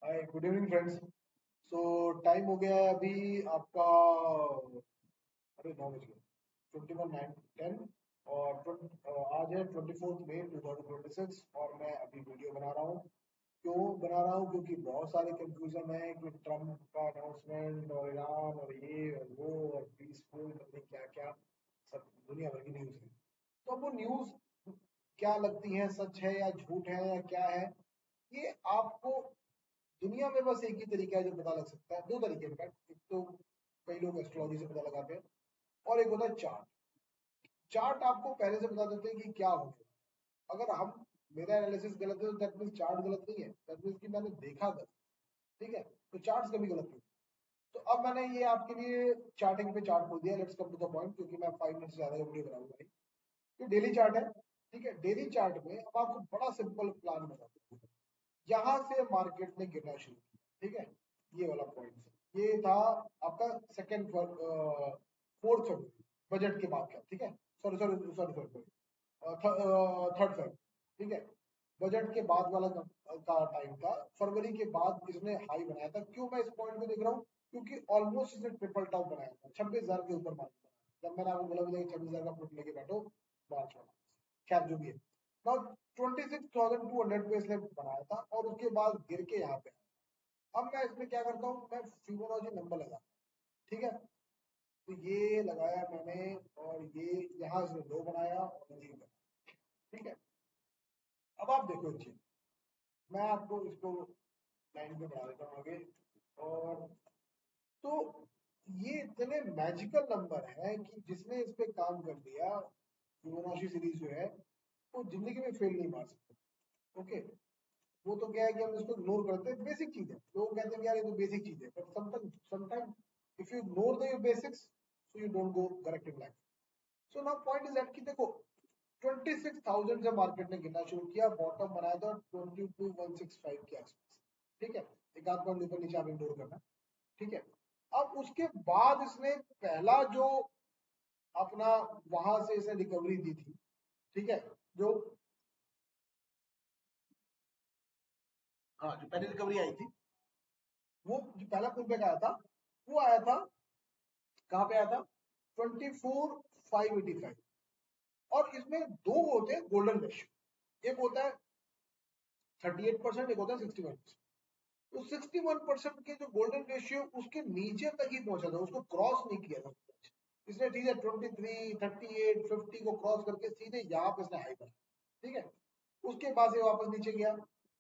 Hi good evening friends. सो time हो गया है अभी आपका। अरे 9 बज गए। 21:09 10 और आज है 24 मई 2026 और मैं अभी वीडियो बना रहा हूँ। क्यों बना रहा हूँ? क्योंकि बहुत सारे कंफ्यूजन है कि ट्रम्प का अनाउंसमेंट और ईरान और ये और वो और पीसफुल पता नहीं क्या क्या सब दुनिया भर की न्यूज़ है। तो अब वो न्यूज़ क्या लगती है, सच है या झूठ है या क्या है, ये आपको दुनिया में बस एक ही तरीका है जो पता लग सकता है। दो तरीके इनफैक्ट, एक तो कई लोग एस्ट्रोलॉजी से पता लगाते हैं और एक होता है चार्ट। चार्ट आपको पहले से बता देते हैं कि क्या होगा। अगर हम मेरा एनालिसिस गलत है तो दैट मीन्स चार्ट गलत नहीं है, दैट मीन्स कि मैंने देखा गलत। ठीक है, तो चार्ट्स कभी गलत नहीं। तो अब मैंने ये आपके लिए चार्टिंग पे चार्ट खोल दिया। Let's come to the point, क्योंकि मैं 5 मिनट से ज्यादा का वीडियो बनाऊंगा नहीं। ये डेली चार्ट है। ठीक है, डेली चार्ट में अब आपको बड़ा सिंपल प्लान बताता हूँ। यहाँ से मार्केट ने गिरना शुरू किया। ठीक है, ये वाला पॉइंट ये था आपका सेकेंड 4 फरवरी बजट के बाद का। ठीक है, सॉरी सॉरी सॉरी सॉरी, 3 फरवरी। ठीक है, बजट के बाद वाला का टाइम था। फरवरी के बाद इसने हाई बनाया था। क्यों मैं इस पॉइंट को देख रहा हूँ? क्योंकि ऑलमोस्ट इसने ट्रिपल टॉप बनाया था, 26,000 के ऊपर मार्केट बनाया। जब मैंने आपको बोला था 26,000 का पुट लेके बैठो मार्च में, खैर जो भी है। नाउ 26,200 पे इसने बनाया था और उसके बाद गिर के यहाँ पे आया। अब मैं इसमें क्या करता हूँ, मैं फिबोनाची नंबर लगाता हूँ। ठीक है, तो ये लगाया मैंने और ये यहाँ इसने लो बनाया और ये बनाया। ठीक है, अब आप देखो एक चीज, मैं आपको इसको लाइन पे बढ़ा देता हूँ आगे। और तो ये इतने मैजिकल नंबर है कि जिसने इस पे काम कर लिया, फिबोनाची सीरीज जो है, वो जिंदगी में फेल नहीं मार सकता। ओके, वो तो क्या है कि हम इसको इग्नोर करते हैं, बेसिक चीज है। लोग कहते हैं कि यार ये तो बेसिक चीज है, but sometime if you ignore the basics so you don't go correct in life. So now point is that कि देखो 26,000 से मार्केट ने गिरना शुरू किया, बॉटम बनाया था 22,165 के आसपास। ठीक है, एक आध पॉइंट ऊपर नीचे आप इग्नोर करना। ठीक है, अब उसके बाद इसने पहला जो अपना वहां से इसने रिकवरी दी थी। ठीक है, जो हाँ जो पहली रिकवरी आई थी, वो जो पहला पुल बैक आया था, वो आया था कहाँ पे आया था? 24,585। और इसमें दो होते हैं गोल्डन रेशियो, एक होता है 38%, एक होता है 61%। तो 61% के जो गोल्डन रेशियो उसके नीचे तक ही पहुंचा था, उसको क्रॉस नहीं किया था इसने। ठीक है, 23, 38, 50 को क्रॉस करके सीधे यहाँ पे इसने हाई बना। ठीक है, उसके बाद से वापस नीचे गया,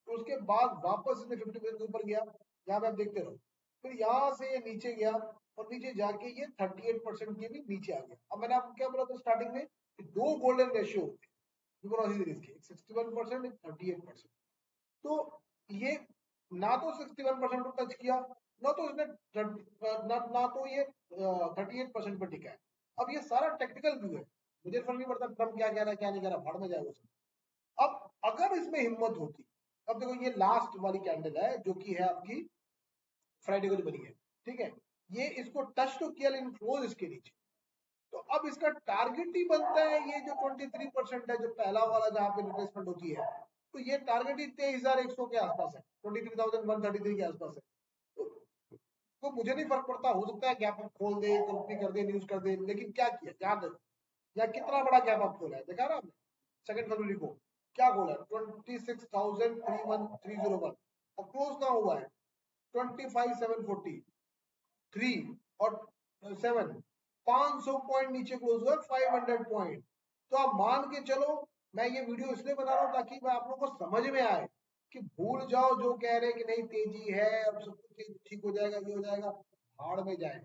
तो उसके बाद वापस इसने 50% के ऊपर गया। यहाँ पे आप देखते रहो, फिर यहाँ से ये नीचे गया और नीचे जाके ये 38% के भी नीचे आ गया। अब मैंने आपको क्या बोला था स्टार्टिंग में कि दो गोल्डन रेशियो होते हैं फिबोनाची सीरीज के, 61%, 38%। तो ये ना तो 61% को टच किया, ना तो इसने ना तो ये 38% पर टिका है। अब ये सारा टेक्निकल व्यू है, मुझे फर्क नहीं पड़ता ट्रम्प क्या कह रहा है क्या नहीं कह रहा, भाड़ में जाएगा सब। अब अगर इसमें हिम्मत होती, अब देखो ये लास्ट वाली कैंडल है जो कि है आपकी फ्राइडे को जो बनी है। ठीक है, ये इसको टच तो किया लेकिन क्लोज इसके नीचे। तो अब इसका टारगेट ही बनता है ये जो 23% है, जो पहला वाला जहां पे रिप्लेसमेंट होती है। तो ये टारगेट ही 23,100 के आसपास है, 23,133 के आसपास है। तो, तो मुझे नहीं फर्क पड़ता, हो सकता है गैप अप खोल दे, कंपनी कर दे, न्यूज कर दे, लेकिन क्या किया यहाँ देखो, या कितना बड़ा गैप अप खोला है देखा ना आपने? 2 फरवरी को क्या खोला है? 26,31301। और क्लोज कहाँ हुआ है? 25,743 और 7, 500 पॉइंट नीचे क्लोज हुआ, 500 पॉइंट। तो आप मान के चलो, मैं ये वीडियो इसलिए बना रहा हूँ ताकि मैं आप लोगों को समझ में आए कि भूल जाओ जो कह रहे हैं कि नहीं तेजी है अब सब कुछ ठीक हो जाएगा, ये हो जाएगा, भाड़ में जाए।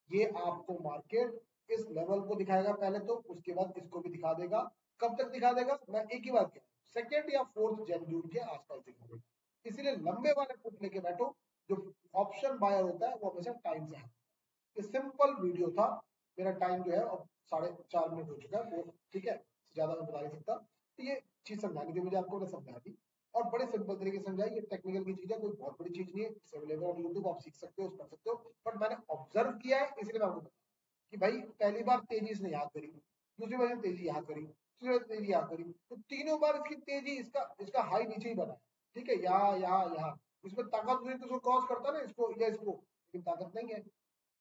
ये आपको मार्केट इस लेवल को दिखाएगा पहले, तो उसके बाद इसको भी दिखा देगा। कब तक दिखा देगा? मैं एक ही बात कह रहा हूँ, 2 या 4 जनवरी के आसपास दिखा देगा। इसलिए लंबे वाले पुट लेके बैठो। जो ऑप्शन बायर होता है वो हमेशा टाइम से है। ये सिंपल वीडियो था। मेरा टाइम जो है अब 4:30 मिनट हो चुका है, वो ठीक है, ज्यादा मैं बता नहीं सकता। तो ये चीज समझानी थी मुझे आपको, मैंने समझा दी और बड़े सिंपल तरीके से समझाई। ये टेक्निकल की चीज है, कोई बहुत बड़ी चीज नहीं है, इट्स अवेलेबल ऑन यूट्यूब, आप सीख सकते हो, पढ़ सकते हो। बट मैंने ऑब्जर्व किया है इसलिए मैं आपको बता कि भाई पहली बार तेजी इसने याद करी, दूसरी बार तेजी याद करी, तीसरी बार तेजी याद करी, तो तीनों बार इसकी तेजी इसका इसका हाई नीचे ही बना है। ठीक है, यहाँ यहाँ यहाँ, इसमें ताकत हुई तो उसको क्रॉस करता ना इसको या इसको, लेकिन ताकत नहीं है।